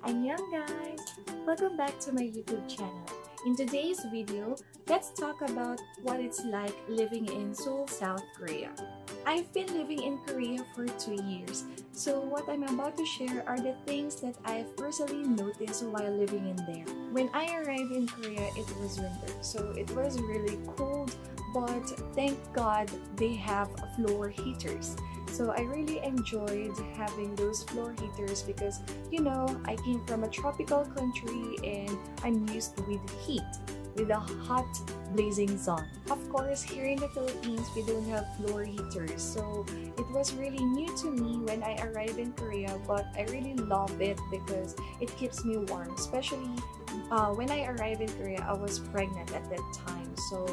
Annyeong guys! Welcome back to my YouTube channel. In today's video, let's talk about what it's like living in Seoul, South Korea. I've been living in Korea for 2 years, so what I'm about to share are the things that I've personally noticed while living in there. When I arrived in Korea, it was winter, so it was really cold, but thank God they have floor heaters. So I really enjoyed having those floor heaters because, you know, I came from a tropical country and I'm used with heat, with a hot blazing sun. Of course, here in the Philippines, we don't have floor heaters. So it was really new to me when I arrived in Korea, but I really love it because it keeps me warm. Especially when I arrived in Korea, I was pregnant at that time. So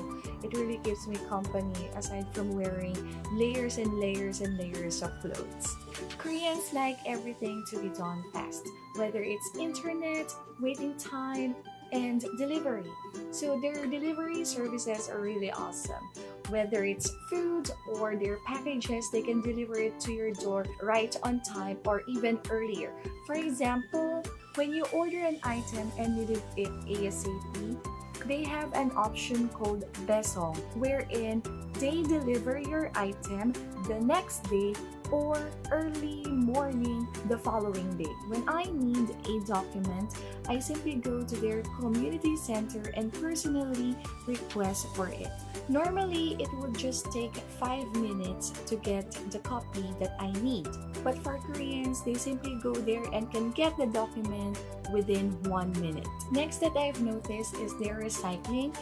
it really gives me company aside from wearing layers and layers and layers of clothes. Koreans like everything to be done fast, whether it's internet, waiting time, and delivery. So their delivery services are really awesome. Whether it's food or their packages, they can deliver it to your door right on time or even earlier. For example, when you order an item and needed it ASAP, they have an option called Besong, wherein they deliver your item the next day or early morning the following day. When I need a document, I simply go to their community center and personally request for it. Normally, it would just take 5 minutes to get the copy that I need. But for Koreans, they simply go there and can get the document within 1 minute. Next that I've noticed is their recycling.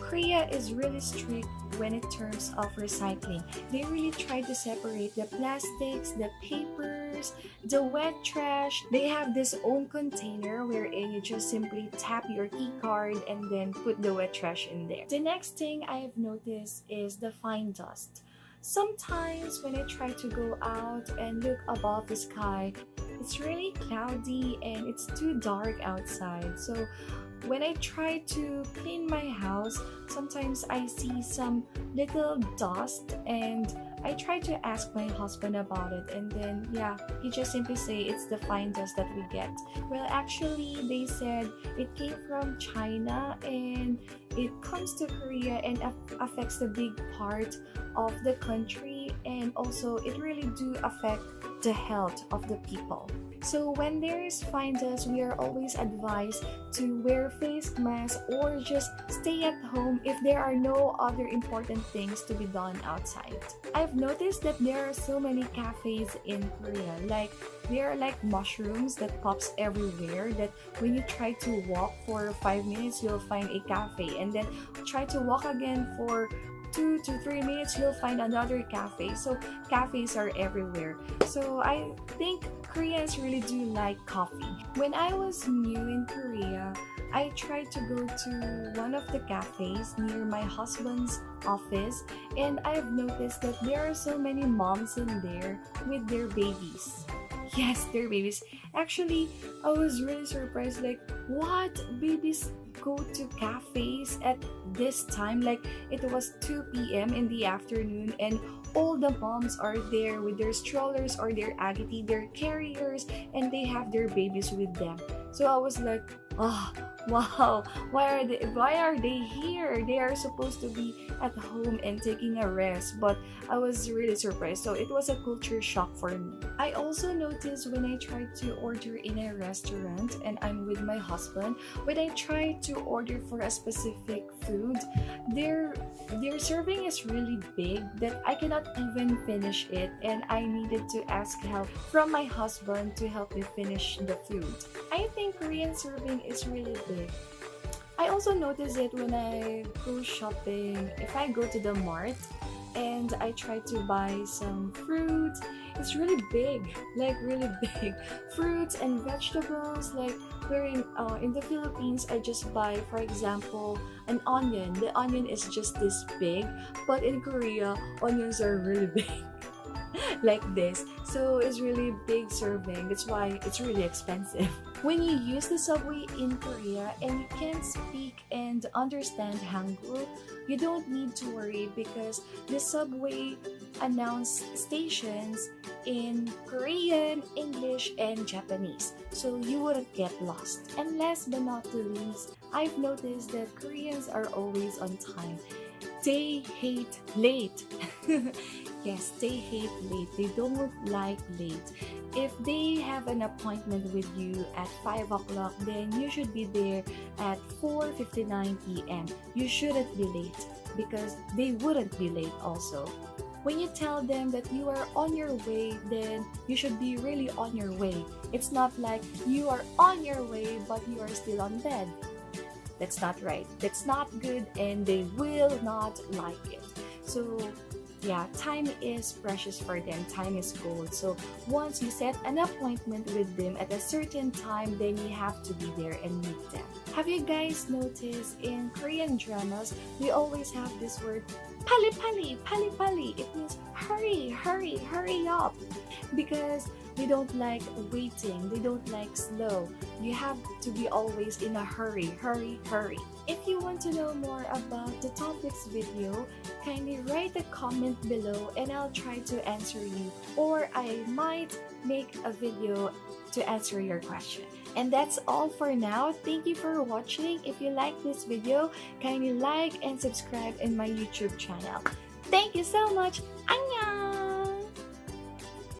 Korea is really strict when it terms of recycling. They really try to separate the plastics, the papers, the wet trash. They have this own container wherein you just simply tap your key card and then put the wet trash in there. The next thing I've noticed is the fine dust. Sometimes when I try to go out and look above the sky, it's really cloudy and it's too dark outside. So when I try to clean my house, sometimes I see some little dust and I try to ask my husband about it, and then he just simply say it's the fine dust that we get. Well, actually they said it came from China and it comes to Korea and affects the big part of the country, and also it really do affect the health of the people. So when there is fine dust, we are always advised to wear face masks or just stay at home if there are no other important things to be done outside. I've noticed that there are so many cafes in Korea. Like there are like mushrooms that pops everywhere that when you try to walk for 5 minutes, you'll find a cafe, and then try to walk again for 2 to 3 minutes, you'll find another cafe. So cafes are everywhere. So I think Koreans really do like coffee. When I was new in Korea, I tried to go to one of the cafes near my husband's office, and I've noticed that there are so many moms in there with their babies. Yes, their babies. Actually, I was really surprised, like, what? Babies go to cafes at this time? Like, it was 2 p.m. in the afternoon and all the moms are there with their strollers or their agity, their carriers, and they have their babies with them. So I was like, oh, wow, why are they here? They are supposed to be at home and taking a rest, but I was really surprised. So it was a culture shock for me. I also noticed when I tried to order in a restaurant and I'm with my husband, when I try to order for a specific food, their serving is really big that I cannot even finish it, and I needed to ask help from my husband to help me finish the food. I think Korean serving is really big. I also notice it when I go shopping. If I go to the mart and I try to buy some fruit, it's really big, like really big. Fruits and vegetables, like in the Philippines, I just buy, for example, an onion. The onion is just this big, but in Korea, onions are really big. like this. So it's really big serving. That's why it's really expensive. When you use the subway in Korea and you can't speak and understand Hangul, you don't need to worry because the subway announce stations in Korean, English, and Japanese, so you wouldn't get lost. And last but not the least, I've noticed that Koreans are always on time. They hate late. Yes, they hate late. They don't like late. If they have an appointment with you at 5 o'clock, then you should be there at 4:59 p.m. You shouldn't be late because they wouldn't be late also. When you tell them that you are on your way, then you should be really on your way. It's not like you are on your way but you are still on bed. That's not right. That's not good and they will not like it. So yeah, time is precious for them. Time is gold. So once you set an appointment with them at a certain time, then you have to be there and meet them. Have you guys noticed in Korean dramas, we always have this word pali pali, pali pali. It means hurry, hurry, hurry up. Because they don't like waiting, they don't like slow. You have to be always in a hurry, hurry, hurry. If you want to know more about the topics video, kindly write a comment below and I'll try to answer you, or I might make a video to answer your question. And that's all for now. Thank you for watching. If you like this video, kindly like and subscribe in my YouTube channel. Thank you so much. Annyeong!